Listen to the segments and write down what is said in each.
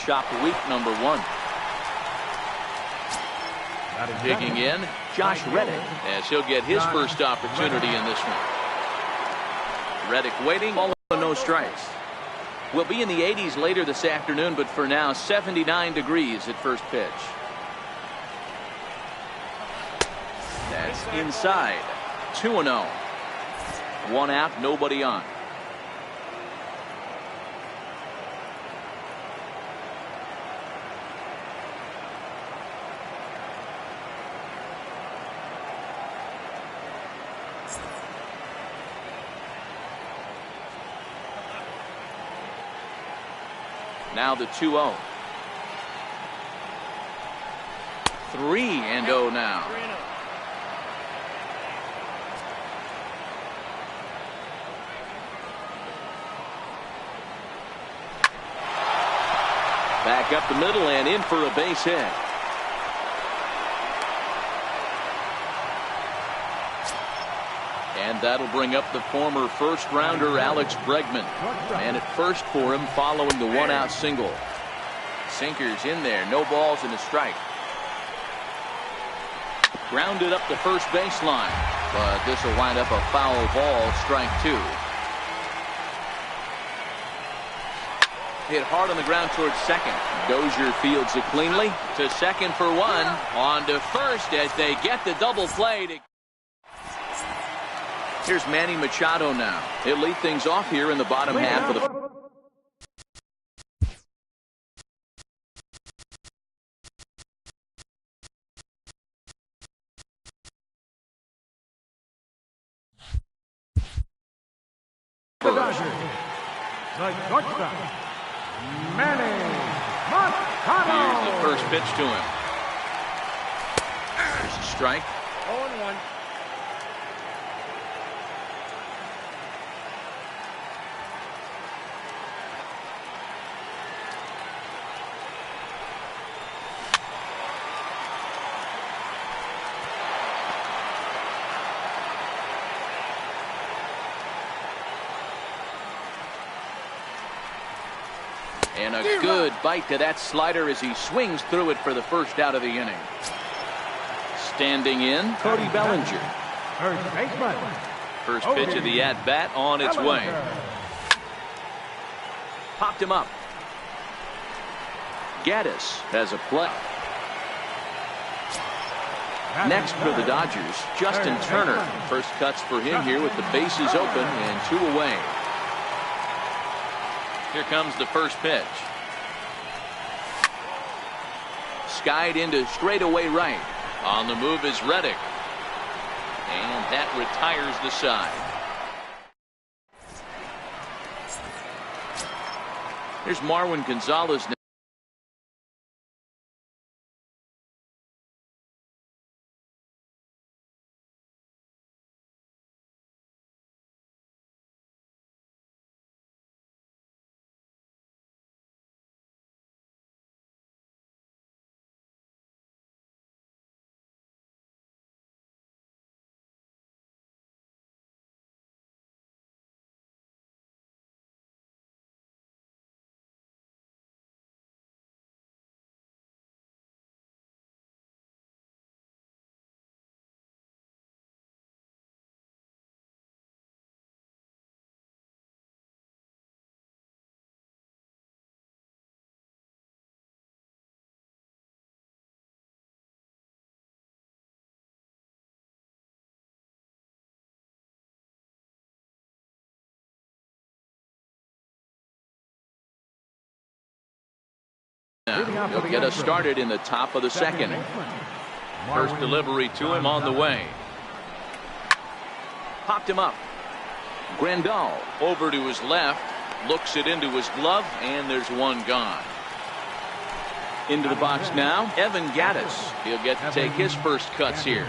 Chop week number 1. Digging in, Josh Reddick, as he'll get his first opportunity in this one. Reddick waiting, ball no strikes. We'll be in the 80s later this afternoon, but for now, 79 degrees at first pitch. That's inside. 2-0. 1 out, nobody on. Now the 2-0. 3-0 now. Back up the middle and in for a base hit. And that'll bring up the former first-rounder Alex Bregman. Man at first for him following the 1-out single. Sinkers in there, no balls and a strike. Grounded up the first baseline, but this will wind up a foul ball, strike 2. Hit hard on the ground towards second. Dozier fields it cleanly to second for 1. On to first as they get the double play. Here's Manny Machado now. He'll lead things off here in the bottom half of the Manny Machado. Here's the first pitch to him. There's a strike. 0-1. And a good bite to that slider as he swings through it for the first out of the inning. Standing in, Cody Bellinger. First baseman. First pitch of the at-bat on its way. Popped him up. Gaddis has a play. Next for the Dodgers, Justin Turner. First cuts for him here with the bases open and 2 away. Here comes the first pitch. Skied into straightaway right. On the move is Reddick. And that retires the side. Here's Marwin Gonzalez. He'll get us started in the top of the second. First delivery to him on the way. Popped him up. Grandal over to his left. Looks it into his glove, and there's 1 gone. Into the box now, Evan Gaddis. He'll get to take his first cuts here.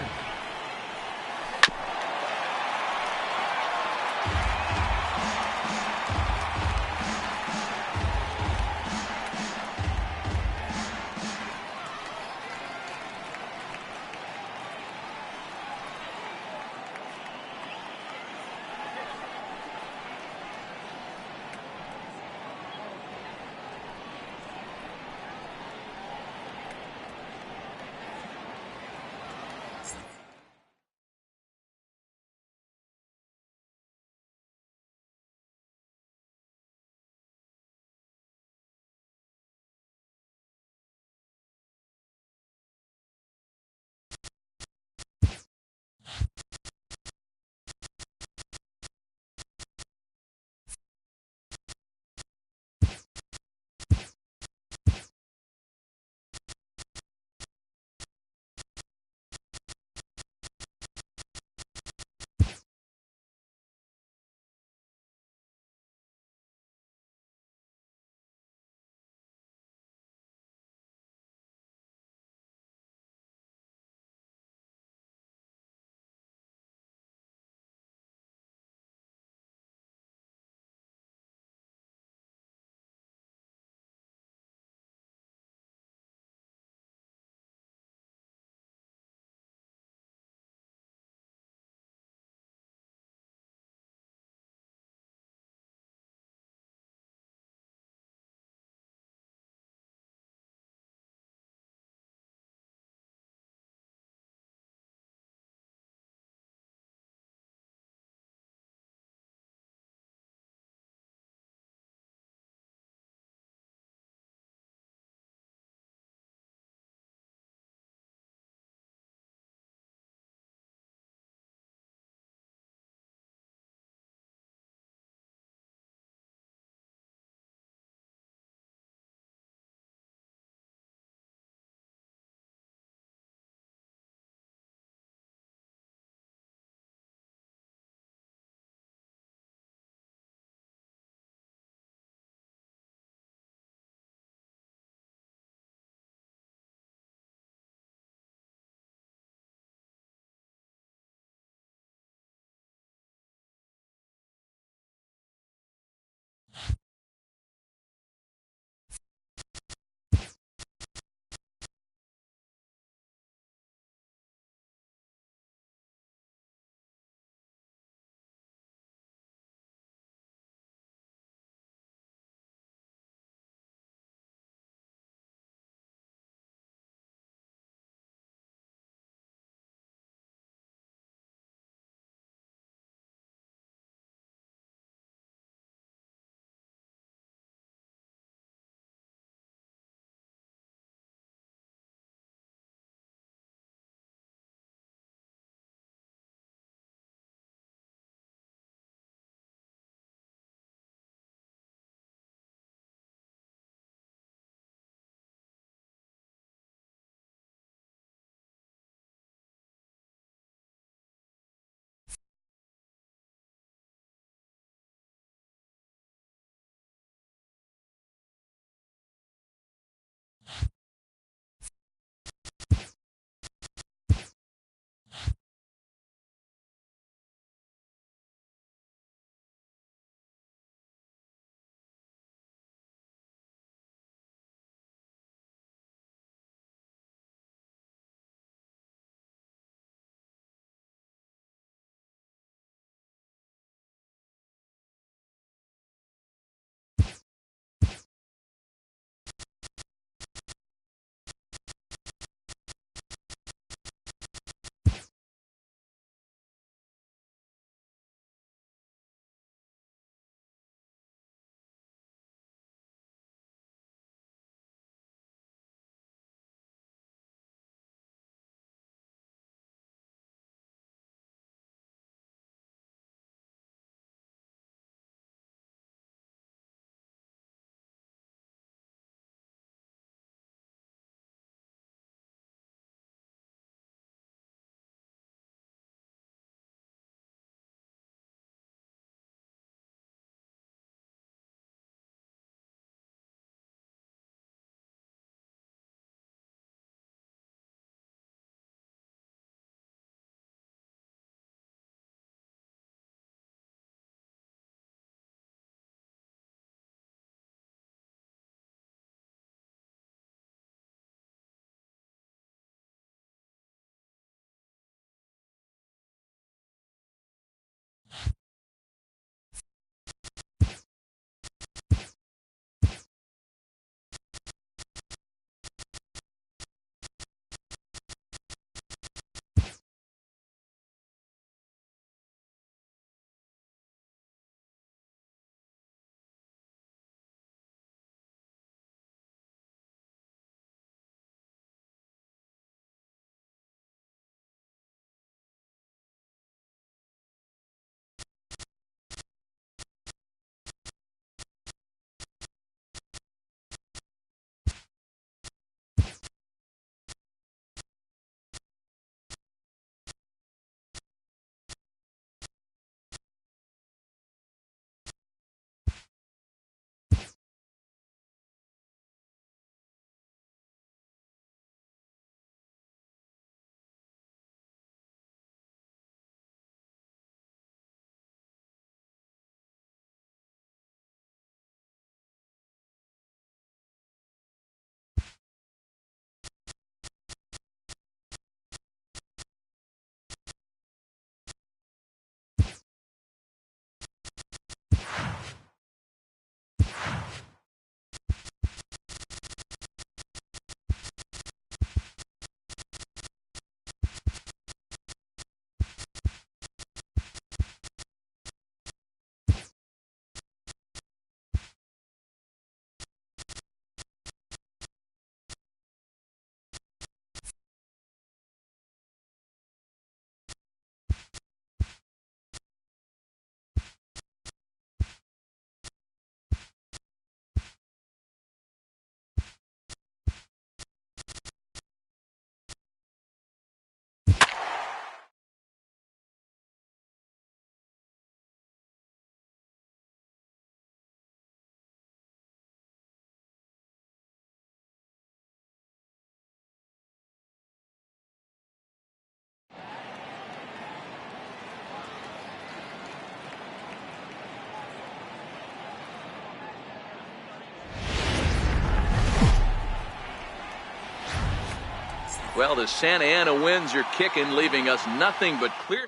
Well, the Santa Ana winds are kicking, leaving us nothing but clear.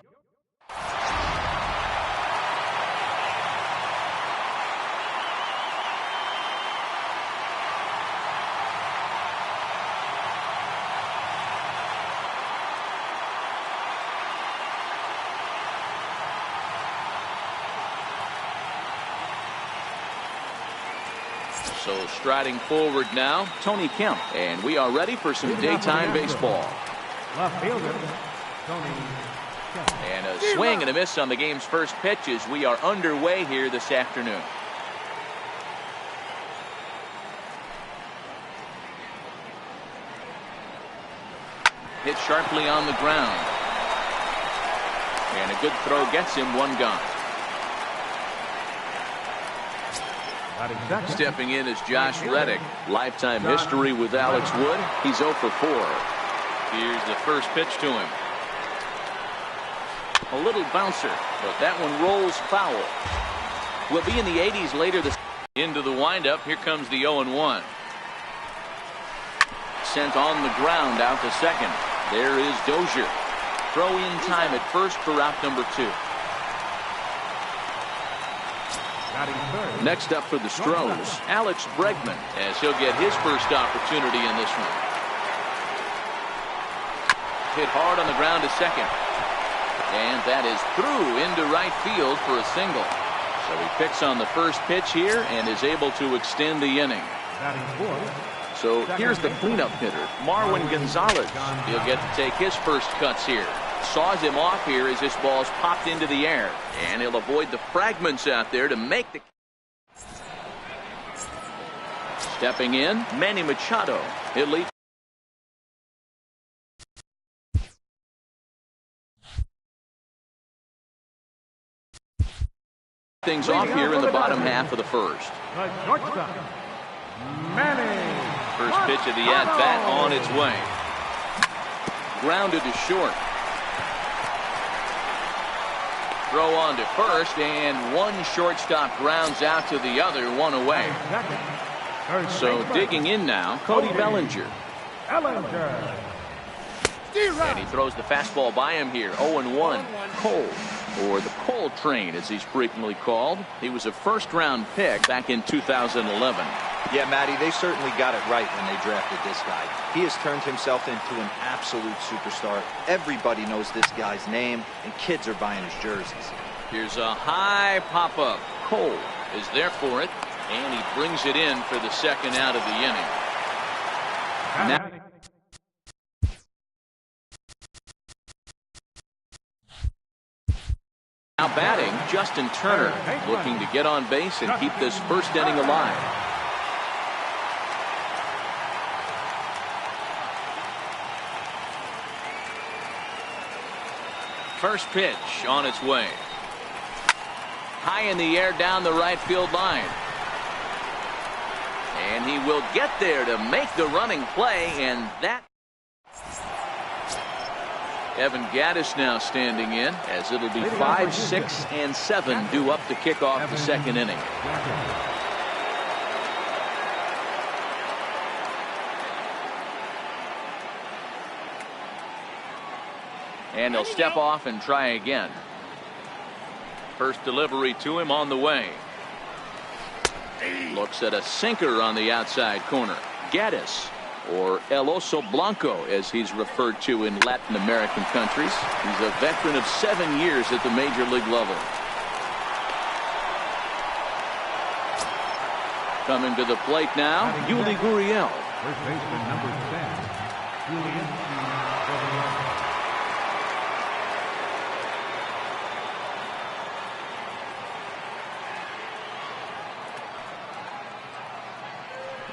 So striding forward now, Tony Kemp. And we are ready for some daytime baseball. Left fielder, Tony Kemp. And a swing and a miss on the game's first pitch as we are underway here this afternoon. Hit sharply on the ground. And a good throw gets him one gone. Stepping in is Josh Reddick. Lifetime history with Alex Wood. He's 0 for 4. Here's the first pitch to him. A little bouncer, but that one rolls foul. We'll be in the 80s later this. Into the windup. Here comes the 0-1. Sent on the ground out to second. There is Dozier. Throw in time at first for out number 2. Next up for the Stros, Alex Bregman, as he'll get his first opportunity in this one. Hit hard on the ground to second. And that is through into right field for a single. So he picks on the first pitch here and is able to extend the inning. So here's the cleanup hitter, Marwin Gonzalez. He'll get to take his first cuts here. Saws him off here as this ball's popped into the air. And he'll avoid the fragments out there to make the. Stepping in, Manny Machado. He'll lead. Things off here in the bottom half of the first. First pitch of the at-bat on its way. Grounded to short. Throw on to first, and one shortstop grounds out to the other, one away. So digging in now, Cody Bellinger. And he throws the fastball by him here. 0-1. Cole, or the Cole train as he's frequently called. He was a first-round pick back in 2011. Yeah, Matty, they certainly got it right when they drafted this guy. He has turned himself into an absolute superstar. Everybody knows this guy's name, and kids are buying his jerseys. Here's a high pop-up. Cole is there for it, and he brings it in for the second out of the inning. Now batting, Justin Turner, looking to get on base and keep this first inning alive. First pitch on its way. High in the air down the right field line. And he will get there to make the running play, and that. Evan Gattis now standing in, as it'll be 5, 6, and 7 due up to kick off the second inning. And he'll step off and try again. First delivery to him on the way. Looks at a sinker on the outside corner. Gattis, or El Oso Blanco as he's referred to in Latin American countries. He's a veteran of 7 years at the major league level. Coming to the plate now, Yuli Gurriel. First baseman number 10, Julian Gurriel.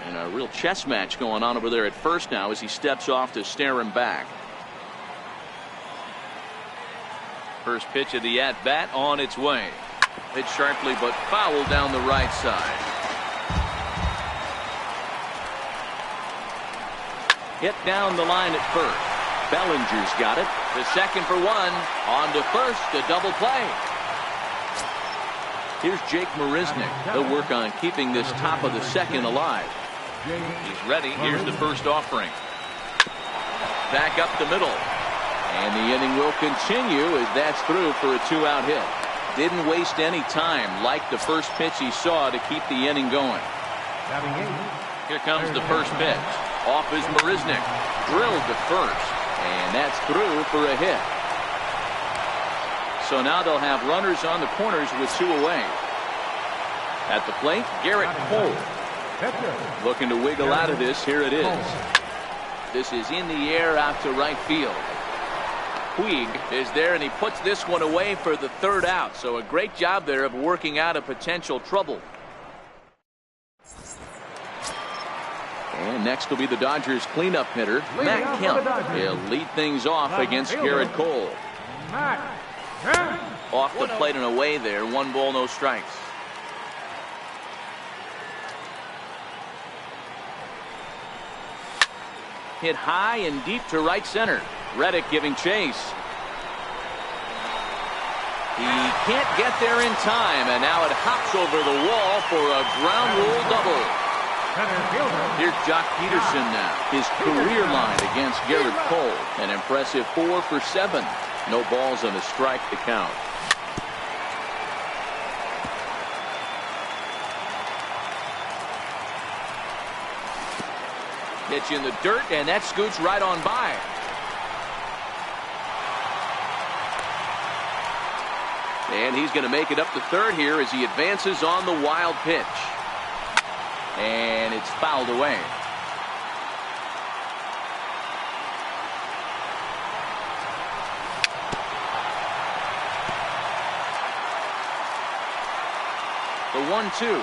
And a real chess match going on over there at first now as he steps off to stare him back. First pitch of the at-bat on its way. Hit sharply but foul down the right side. Hit down the line at first. Bellinger's got it. The second for one. On to first, a double play. Here's Jake Marisnick. He'll work on keeping this top of the second alive. He's ready. Here's the first offering. back up the middle. And the inning will continue as that's through for a 2-out hit. Didn't waste any time, like the first pitch he saw, to keep the inning going. Here comes the first pitch. Off is Marisnik. Drilled to first. And that's through for a hit. So now they'll have runners on the corners with 2 away. At the plate, Garrett Cole. Looking to wiggle out of this. Here it is. This is in the air out to right field. Puig is there, and he puts this one away for the 3rd out. So a great job there of working out a potential trouble. And next will be the Dodgers cleanup hitter, Matt Kemp. He'll lead things off against Garrett Cole. Off the plate and away there. 1 ball, no strikes. Hit high and deep to right center. Reddick giving chase. He can't get there in time, and now it hops over the wall for a ground rule double. Here's Jock Peterson now. His career line against Garrett Cole. An impressive 4 for 7. No balls and a strike to count. Pitch in the dirt, and that scoots right on by. And he's going to make it up to 3rd here as he advances on the wild pitch. And it's fouled away. The 1-2.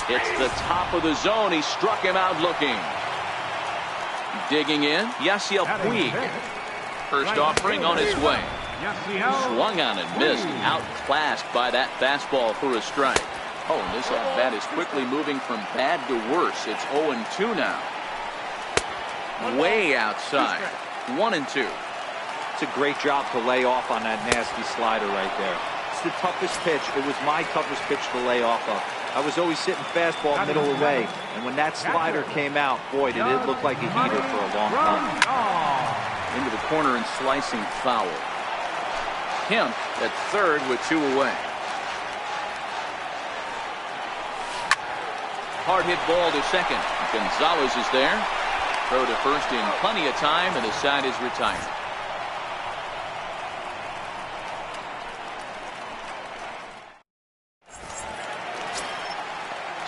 It's the top of the zone. He struck him out looking. Digging in, Yasiel Puig. First offering on its way. Swung on and missed. Outclassed by that fastball for a strike. Oh, and this at-bat is quickly moving from bad to worse. It's 0-2 now. Way outside. 1-2. It's a great job to lay off on that nasty slider right there. It's the toughest pitch. It was my toughest pitch to lay off of. I was always sitting fastball middle away, and when that slider came out, boy, did it look like a heater for a long time. Into the corner and slicing foul. Kemp at 3rd with 2 away. Hard hit ball to 2nd. Gonzalez is there. Throw to 1st in plenty of time, and the side is retired.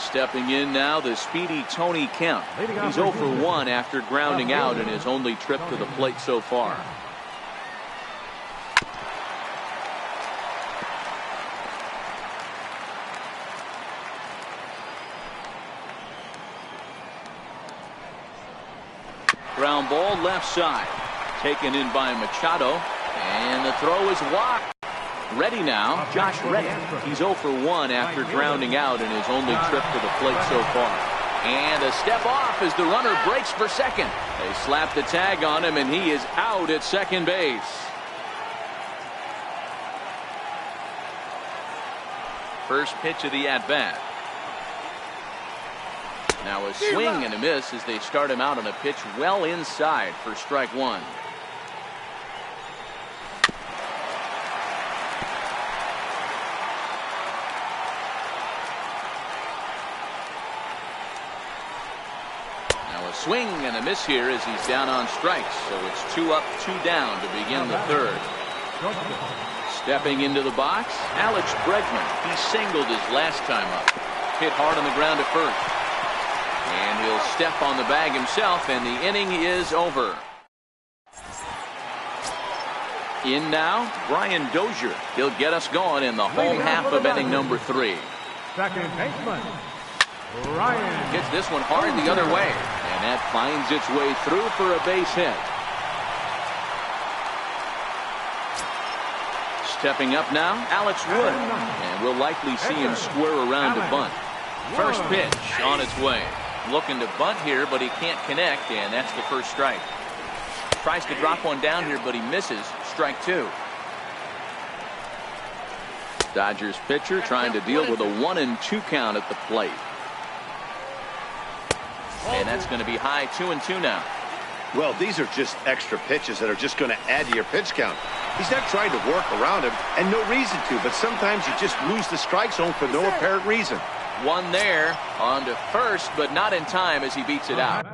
Stepping in now, the speedy Tony Kemp. He's 0 for 1 after grounding out in his only trip to the plate so far. Ground ball left side. Taken in by Machado. And the throw is walked. Ready now, Josh Reddick. He's 0 for 1 after grounding out in his only trip to the plate so far. And a step off as the runner breaks for 2nd. They slap the tag on him, and he is out at 2nd base. First pitch of the at-bat. Now a swing and a miss as they start him out on a pitch well inside for strike 1. Swing and a miss here as he's down on strikes. So it's 2 up, 2 down to begin the 3rd. Stepping into the box, Alex Bregman. He singled his last time up. Hit hard on the ground at 1st. And he'll step on the bag himself, and the inning is over. In now, Brian Dozier. He'll get us going in the home half of inning number 3. Second baseman, Ryan. Hits this one hard the other way. And that finds its way through for a base hit. Stepping up now, Alex Wood. And we'll likely see him square around to bunt. First pitch on its way. Looking to bunt here, but he can't connect, and that's the first strike. Tries to drop one down here, but he misses. Strike 2. Dodgers pitcher trying to deal with a 1-2 count at the plate. And that's going to be high 2-2 now. Well, these are just extra pitches that are just going to add to your pitch count. He's not trying to work around him, and no reason to, but sometimes you just lose the strike zone for no apparent reason. One there, on to first, but not in time as he beats it out.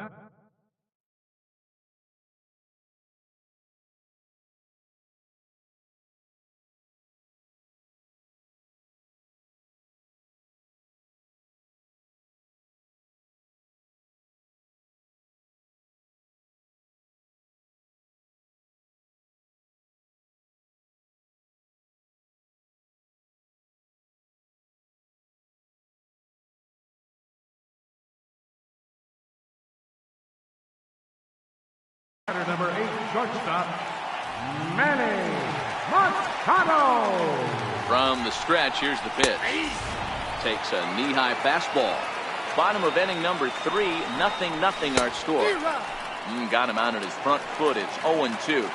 Number 8, shortstop, Manny Machado. From the stretch, here's the pitch. Takes a knee-high fastball. Bottom of inning number 3, 0-0 our score. Got him out on his front foot. It's 0-2.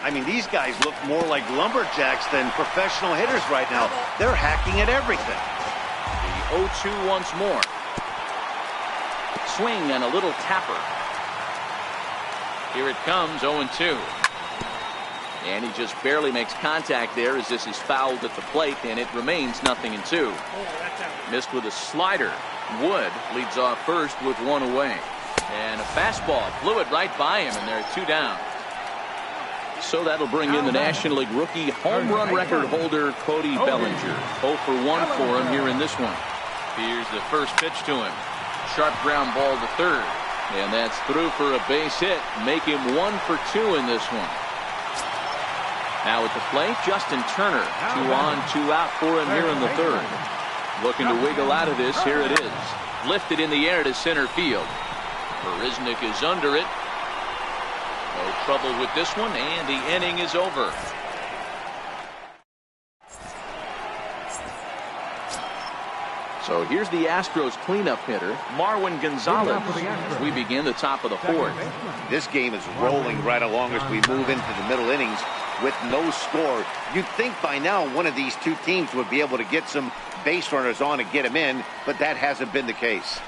I mean, these guys look more like lumberjacks than professional hitters right now. They're hacking at everything. The 0-2 once more. Swing and a little tapper. Here it comes, 0-2. And he just barely makes contact there as this is fouled at the plate, and it remains 0-2. Missed with a slider. Wood leads off first with one away. And a fastball blew it right by him, and they're 2 down. So that'll bring in the National League rookie home run record holder, Cody Bellinger. 0 for 1 for him here in this one. Here's the first pitch to him. Sharp ground ball to third. And that's through for a base hit. Make him 1 for 2 in this one. Now at the plate, Justin Turner. 2 on, 2 out for him here in the third. Looking to wiggle out of this. Here it is. Lifted in the air to center field. Barisnik is under it. No trouble with this one, and the inning is over. So here's the Astros cleanup hitter, Marwin Gonzalez, as we begin the top of the 4th. This game is rolling right along as we move into the middle innings with no score. You'd think by now one of these two teams would be able to get some base runners on and get them in, but that hasn't been the case.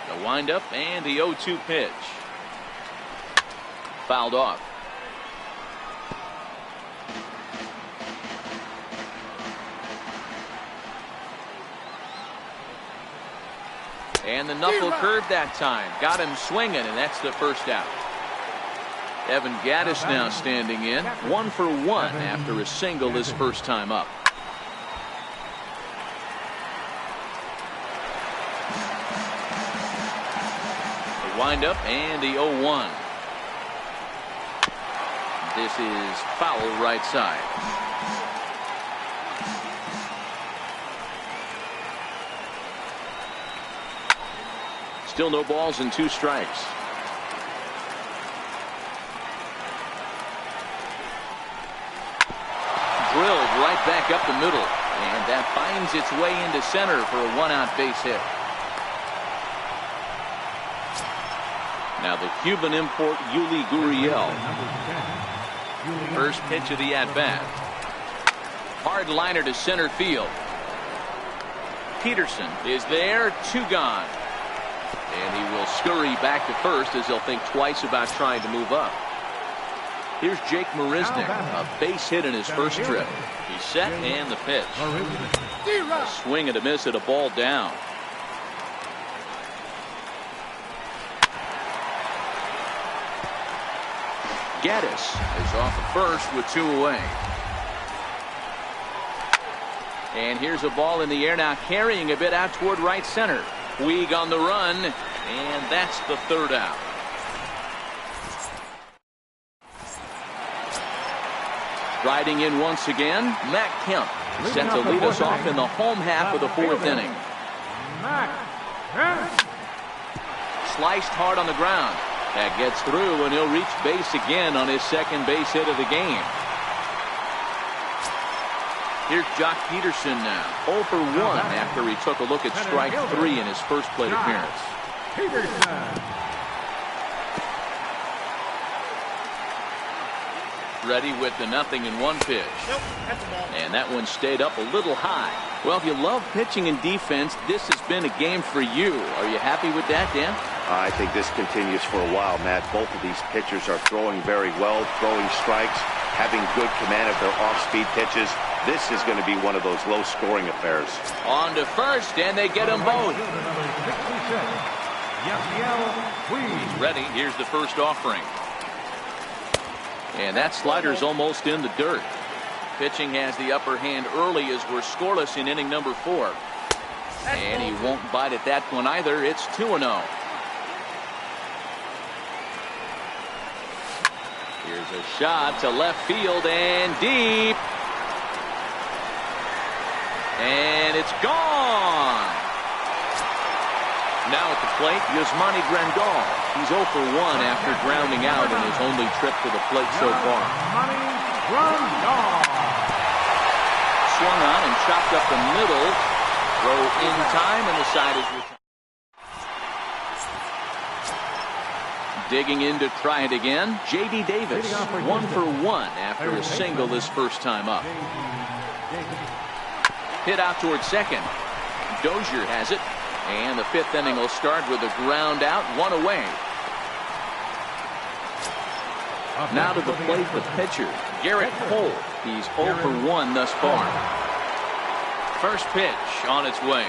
The windup and the 0-2 pitch. Fouled off. And the knuckle curve that time. Got him swinging, and that's the first out. Evan Gattis now standing in. 1 for 1 after a single his first time up. The windup and the 0-1. This is foul right side. Still no balls and 2 strikes. Drilled right back up the middle, and that finds its way into center for a 1-out base hit. Now the Cuban import Yuli Gurriel. First pitch of the at-bat. Hard liner to center field. Peterson is there, 2 gone. And he will scurry back to first as he'll think twice about trying to move up. Here's Jake Marisnik, a base hit in his first trip. He's set and the pitch. A swing and a miss at a ball down. Gattis is off at first with 2 away. And here's a ball in the air now, carrying a bit out toward right center. Puig on the run, and that's the 3rd out. Riding in once again, Matt Kemp set to lead us off in the home half of the 4th inning. Sliced hard on the ground. That gets through, and he'll reach base again on his second base hit of the game. Here's Jock Peterson now, 0 for 1 after he took a look at strike 3 in his first plate appearance. Ready with the 0-1 pitch. Nope, that's a ball. And that one stayed up a little high. Well, if you love pitching and defense, this has been a game for you. Are you happy with that, Dan? I think this continues for a while, Matt. Both of these pitchers are throwing very well, throwing strikes, having good command of their off-speed pitches. This is going to be one of those low-scoring affairs. On to first, and they get them both. He's ready. Here's the first offering. And that slider's almost in the dirt. Pitching has the upper hand early as we're scoreless in inning number 4. And he won't bite at that one either. It's 2-0. Here's a shot to left field and deep. And it's gone. Now at the plate, Yasmani Grandal. He's 0 for 1 after grounding out in his only trip to the plate so far. Swung on and chopped up the middle. Throw in time, and the side is retired. Digging in to try it again, J.D. Davis, 1 for 1 after a single this first time up. Hit out towards second. Dozier has it. And the 5th inning will start with a ground out, 1 away. Now to the plate, the pitcher, Garrett Cole. He's 0 for 1 thus far. First pitch on its way.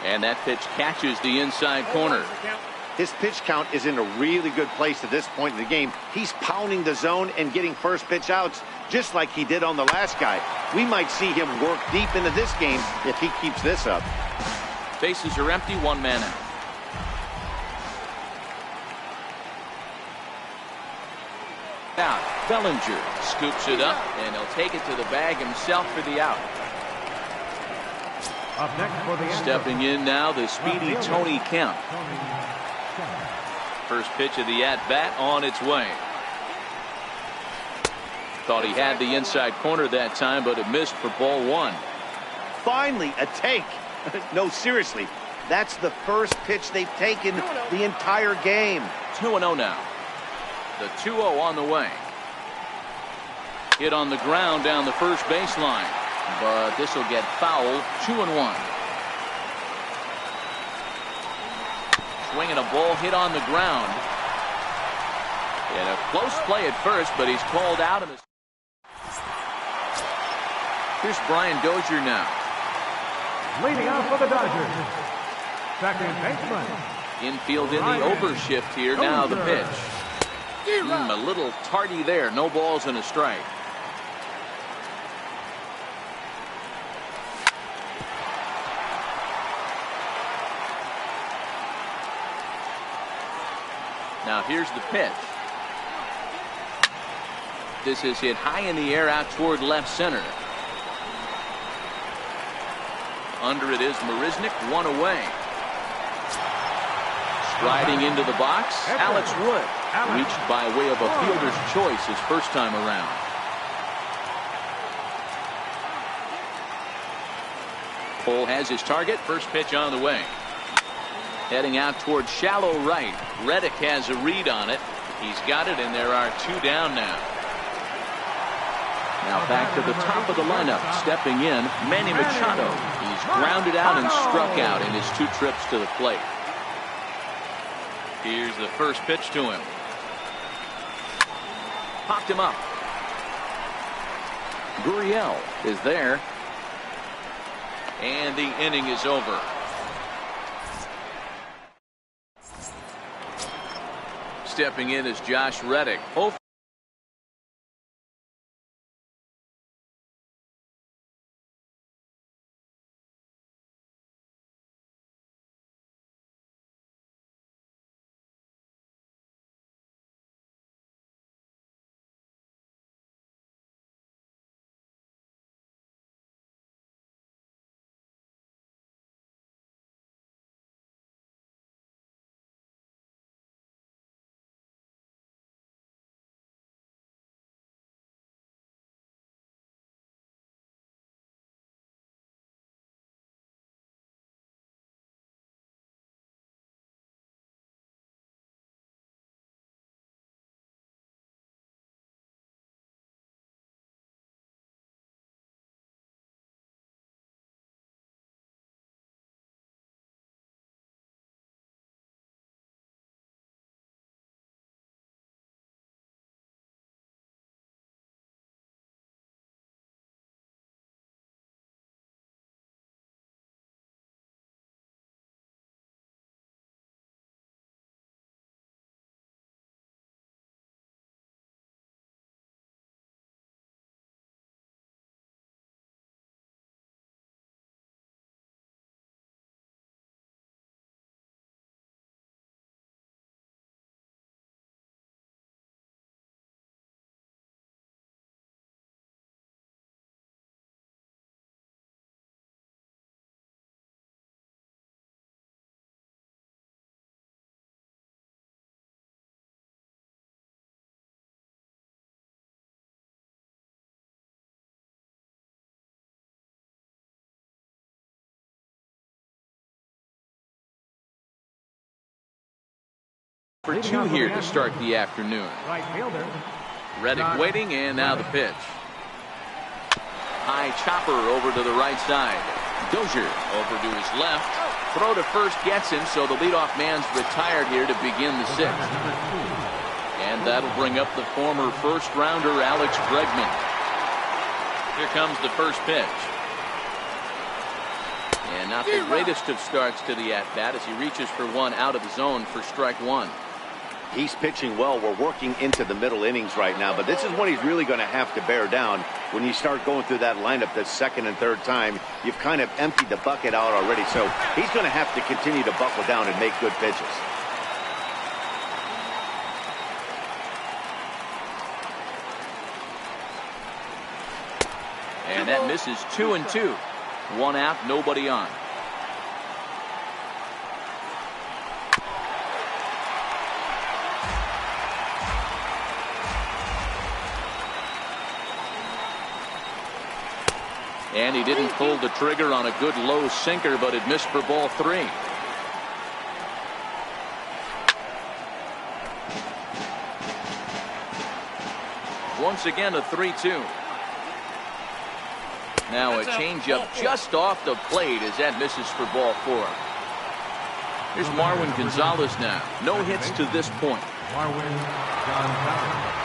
And that pitch catches the inside corner. His pitch count is in a really good place at this point in the game. He's pounding the zone and getting first pitch outs just like he did on the last guy. We might see him work deep into this game if he keeps this up. Bases are empty, 1 man out. Out. Bellinger scoops it up, and he'll take it to the bag himself for the out. Up next for the Stepping in now, the speedy Tony Kemp. First pitch of the at-bat on its way. Thought he had the inside corner that time, but it missed for ball 1. Finally, a take. No, seriously. That's the first pitch they've taken the entire game. 2-0 now. The 2-0 on the way. Hit on the ground down the first baseline. But this will get fouled. 2-1. Swinging a ball hit on the ground. And a close play at first, but he's called out. Here's Brian Dozier now. Leading off for the Dodgers, second baseman. Infield in the overshift here. Now the pitch. A little tardy there. No balls and a strike. Now here's the pitch. This is hit high in the air out toward left center. Under it is Marisnik, 1 away. Striding into the box, Alex Wood. Reached by way of a fielder's choice his first time around. Cole has his target. First pitch on the way. Heading out toward shallow right. Reddick has a read on it. He's got it, and there are 2 down now. Now back to the top of the lineup. Stepping in, Manny Machado. He's grounded out and struck out in his 2 trips to the plate. Here's the first pitch to him. Popped him up. Gurriel is there. And the inning is over. Stepping in is Josh Reddick. For 2 here to start the afternoon. Right fielder. Reddick waiting, and now the pitch. High chopper over to the right side. Dozier over to his left. Throw to first gets him, so the leadoff man's retired here to begin the 6th. And that'll bring up the former first-rounder Alex Bregman. Here comes the first pitch. And not the greatest of starts to the at-bat as he reaches for one out of the zone for strike 1. He's pitching well. We're working into the middle innings right now, but this is when he's really going to have to bear down. When you start going through that lineup the second and third time, you've kind of emptied the bucket out already, so he's going to have to continue to buckle down and make good pitches. And that misses 2-2. 1 out, nobody on. And he didn't pull the trigger on a good low sinker, but it missed for ball 3. Once again, a 3-2. Now a changeup just off the plate as that misses for ball 4. Here's Marwin Gonzalez now. No hits to this point. Marwin Gonzalez.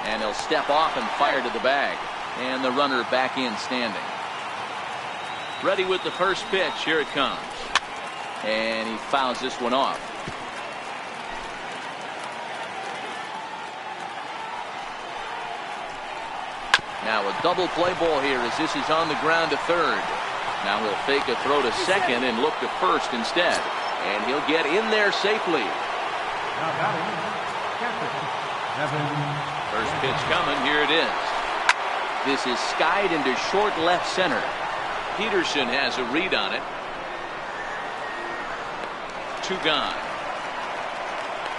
And he'll step off and fire to the bag. And the runner back in standing. Ready with the first pitch. Here it comes. And he fouls this one off. Now a double play ball here as this is on the ground to third. Now he'll fake a throw to second and look to first instead. And he'll get in there safely. Now batting, catcher, First pitch coming. Here it is. This is skied into short left center. Peterson has a read on it. 2 gone.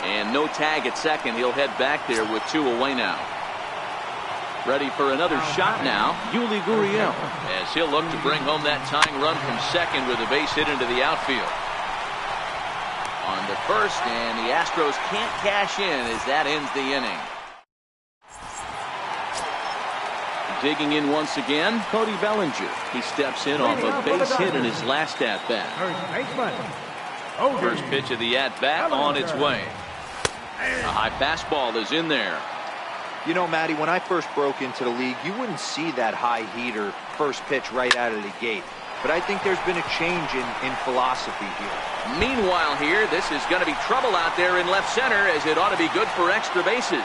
And no tag at second. He'll head back there with 2 away now. Ready for another shot now, Yuli Gurriel, as he'll look to bring home that tying run from second with a base hit into the outfield. On to first, and the Astros can't cash in as that ends the inning. Digging in once again, Cody Bellinger. He steps in off a base hit in his last at-bat. First pitch of the at-bat on its way. A high fastball is in there. You know, Matty, when I first broke into the league, you wouldn't see that high heater first pitch right out of the gate. But I think there's been a change in philosophy here. Meanwhile here, this is going to be trouble out there in left center as it ought to be good for extra bases.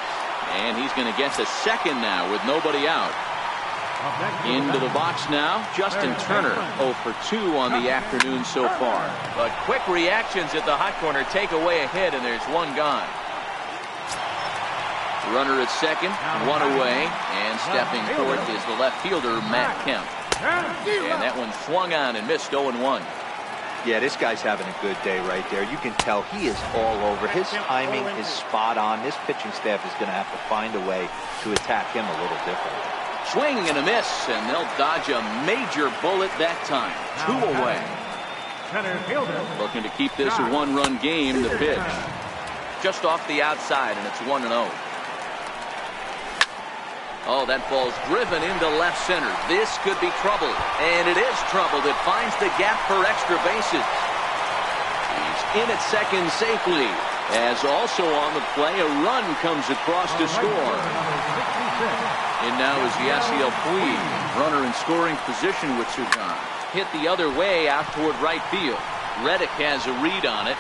And he's going to get to second now with nobody out. Into the box now, Justin Turner, 0 for 2 on the afternoon so far. But quick reactions at the hot corner take away a hit, and there's 1 gone. Runner at second, 1 away, and stepping forth is the left fielder, Matt Kemp. And that one swung on and missed 0-1. Yeah, this guy's having a good day right there. You can tell he is all over. His timing is spot on. This pitching staff is going to have to find a way to attack him a little differently. Swing and a miss, and they'll dodge a major bullet that time. 2 away. Looking to keep this a 1-run game. The pitch just off the outside, and it's 1-0. Oh, that ball's driven into left center. This could be trouble, and it is trouble. It finds the gap for extra bases. He's in at second safely, as also on the play a run comes across to score. And now is Yasiel Puig, runner in scoring position with 2 gone. Hit the other way out toward right field. Reddick has a read on it,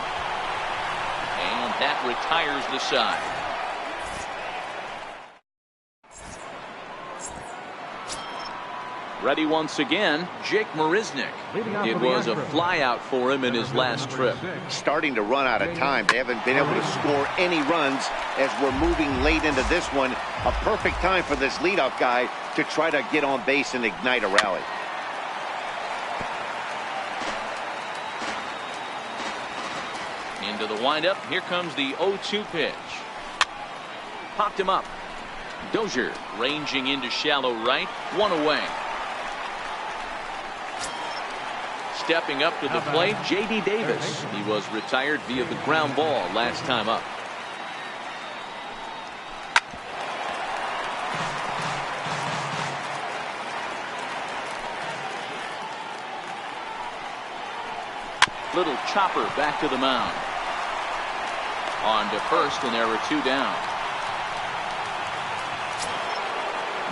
and that retires the side. Ready once again, Jake Marisnick. It was a flyout for him in his last trip. Starting to run out of time. They haven't been able to score any runs as we're moving late into this one. A perfect time for this leadoff guy to try to get on base and ignite a rally. Into the windup. Here comes the 0-2 pitch. Popped him up. Dozier ranging into shallow right. 1 away. Stepping up to the plate, J.D. Davis. He was retired via the ground ball last time up. Little chopper back to the mound. On to first, and there were 2 down.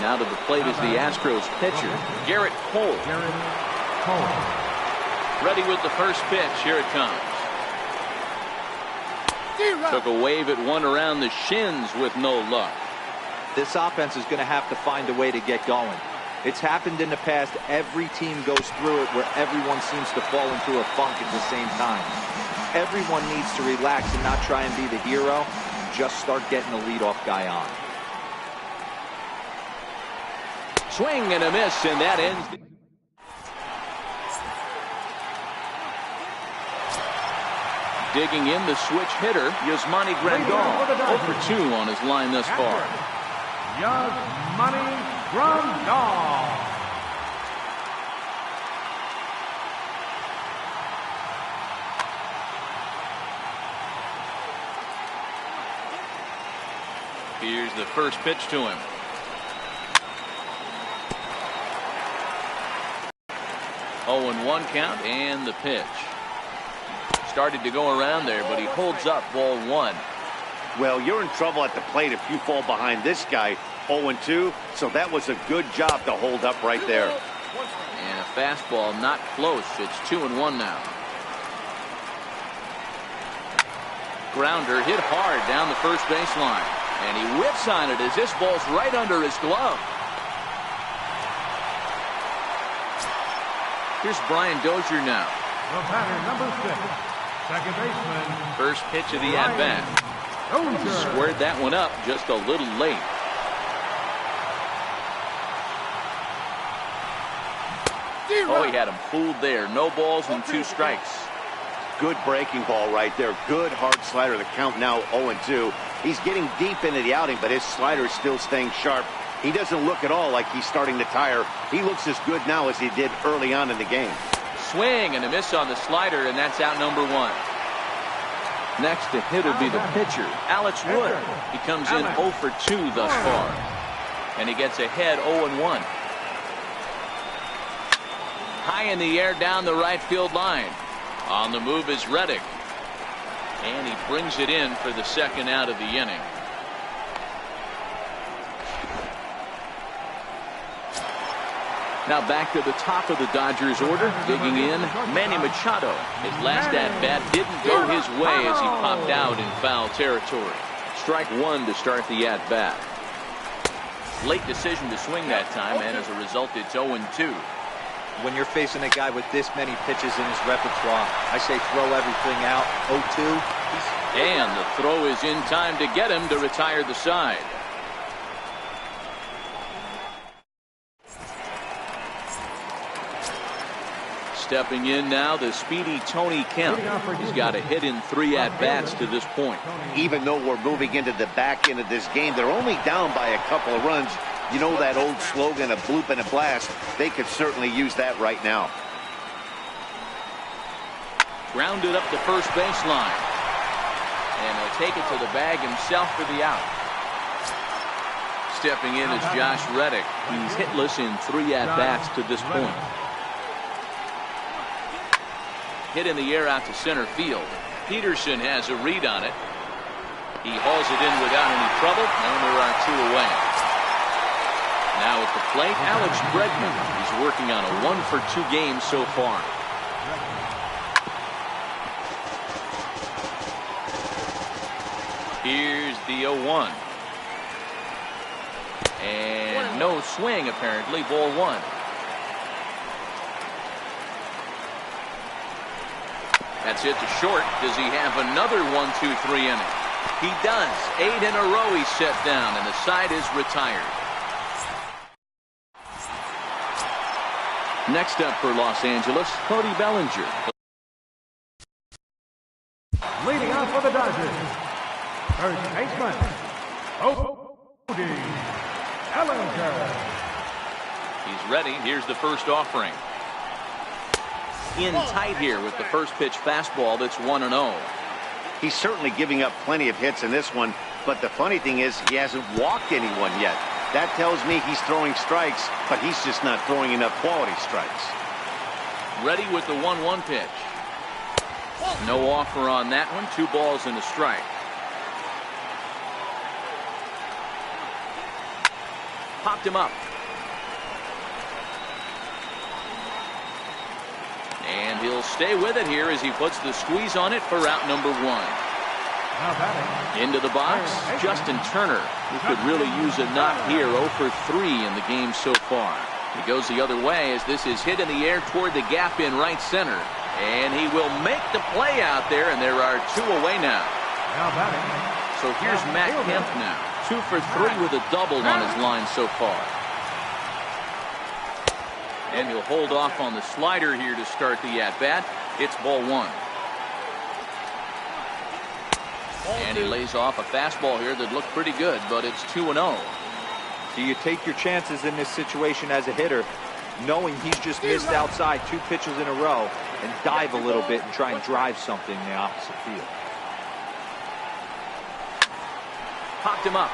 Now to the plate is the Astros pitcher, Garrett Cole. Ready with the first pitch. Here it comes. Took a wave at one around the shins with no luck. This offense is going to have to find a way to get going. It's happened in the past. Every team goes through it where everyone seems to fall into a funk at the same time. Everyone needs to relax and not try and be the hero. Just start getting the leadoff guy on. Swing and a miss, and that ends. Digging in, the switch hitter, Yasmani Grandal. 0 for 2 on his line thus far. Yasmani Grandal. Here's the first pitch to him. Oh, and 1 count, and the pitch. Started to go around there, but he holds up, ball 1. Well, you're in trouble at the plate if you fall behind this guy. 0-2, so that was a good job to hold up right there. And a fastball not close. It's 2-1 now. Grounder hit hard down the first baseline, and he whips on it as this ball's right under his glove. Here's Brian Dozier now. The batter, number 6, second baseman. First pitch of the at-bat. Squared that one up just a little late. Oh, he had him fooled there. No balls and 2 strikes. Good breaking ball right there. Good hard slider. The count now 0-2. He's getting deep into the outing, but his slider is still staying sharp. He doesn't look at all like he's starting to tire. He looks as good now as he did early on in the game. Swing and a miss on the slider, and that's out number 1. Next to hit will be the pitcher, Alex Wood. He comes in 0 for 2 thus far, and he gets ahead 0-1. High in the air down the right field line. On the move is Reddick, and he brings it in for the second out of the inning. Now back to the top of the Dodgers order. Digging in, Manny Machado. His last at-bat didn't go his way as he popped out in foul territory. Strike 1 to start the at-bat. Late decision to swing that time, and as a result, it's 0-2. When you're facing a guy with this many pitches in his repertoire, I say throw everything out. 0-2. And the throw is in time to get him to retire the side. Stepping in now, the speedy Tony Kemp. He's got a hit in 3 at-bats to this point. Even though we're moving into the back end of this game, they're only down by a couple of runs. You know that old slogan, a bloop and a blast? They could certainly use that right now. Grounded up the first baseline. And he'll take it to the bag himself for the out. Stepping in is Josh Reddick. He's hitless in 3 at-bats to this point. Hit in the air out to center field. Peterson has a read on it. He hauls it in without any trouble, and there are 2 away. Now at the plate, Alex Bregman. He's working on a 1 for 2 game so far. Here's the 0-1. And no swing, apparently. Ball 1. That's it to short. Does he have another 1-2-3 inning? He does. 8 in a row he's set down, and the side is retired. Next up for Los Angeles, Cody Bellinger. Leading off for the Dodgers, first baseman, Cody Bellinger. He's ready. Here's the first offering. in tight here with the first pitch fastball that's 1-0. He's certainly giving up plenty of hits in this one, but the funny thing is he hasn't walked anyone yet. That tells me he's throwing strikes, but he's just not throwing enough quality strikes. Ready with the 1-1 pitch. No offer on that one. 2 balls and a strike. Popped him up. And he'll stay with it here as he puts the squeeze on it for out number 1. Into the box, Justin Turner, who could really use a knock here. 0 for 3 in the game so far. He goes the other way as this is hit in the air toward the gap in right center. And he will make the play out there, and there are 2 away now. So here's Matt Kemp now. 2 for 3 with a double on his line so far. And he'll hold off on the slider here to start the at-bat. It's ball 1. And he lays off a fastball here that looked pretty good, but it's 2-0. So you take your chances in this situation as a hitter, knowing he's just missed outside 2 pitches in a row, and dive a little bit and try and drive something in the opposite field. Popped him up.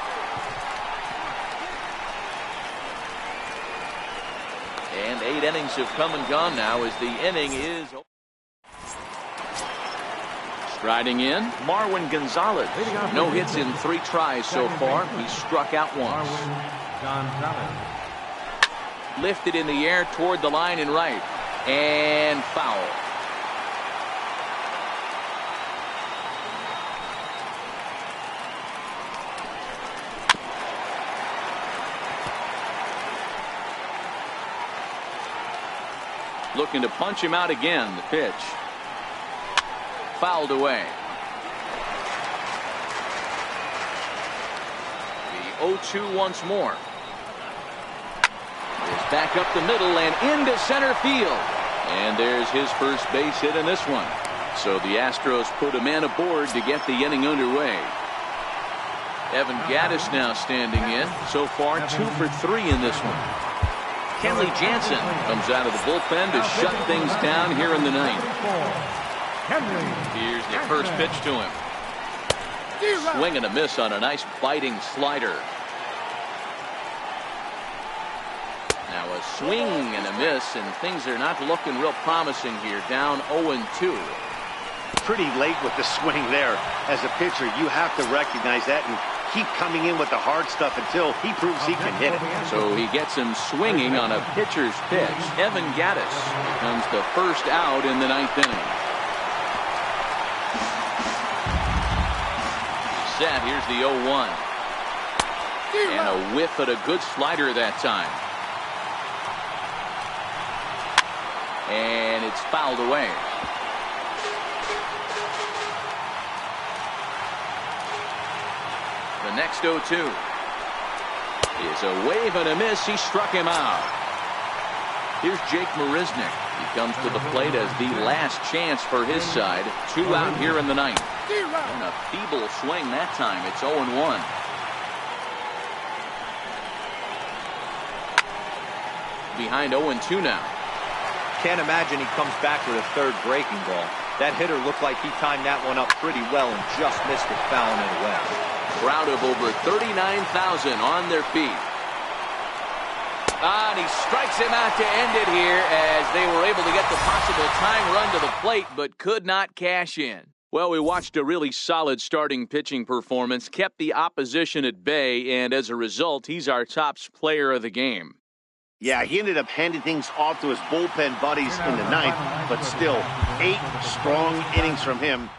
And 8 innings have come and gone now as the inning is. Striding in, Marwin Gonzalez. No hits in 3 tries so far. He struck out once. Lifted in the air toward the line and right. And foul. Looking to punch him out again. The pitch. Fouled away. The 0-2 once more. Is back up the middle and into center field. And there's his first base hit in this one. So the Astros put a man aboard to get the inning underway. Evan Gattis now standing in. So far 2 for 3 in this one. Kenley Jansen comes out of the bullpen to shut things down here in the 9th. Here's the first pitch to him. Swing and a miss on a nice biting slider. Now a swing and a miss, and things are not looking real promising here. Down 0-2. Pretty late with the swing there. As a pitcher, you have to recognize that and keep coming in with the hard stuff until he proves he can hit it. So he gets him swinging on a pitcher's pitch. Evan Gattis becomes the first out in the 9th inning. Set. Here's the 0-1. And a whiff at a good slider that time. And it's fouled away. The next 0-2 is a wave and a miss. He struck him out. Here's Jake Marisnick. He comes to the plate as the last chance for his side. 2 out here in the 9th. And a feeble swing that time. It's 0-1. Behind 0-2 now. Can't imagine he comes back with a 3rd breaking ball. That hitter looked like he timed that one up pretty well and just missed it, fouling it away. Crowd of over 39,000 on their feet. And he strikes him out to end it here as they were able to get the possible tying run to the plate but could not cash in. Well, we watched a really solid starting pitching performance, kept the opposition at bay, and as a result, he's our top player of the game. Yeah, he ended up handing things off to his bullpen buddies in the 9th, but still 8 strong innings from him.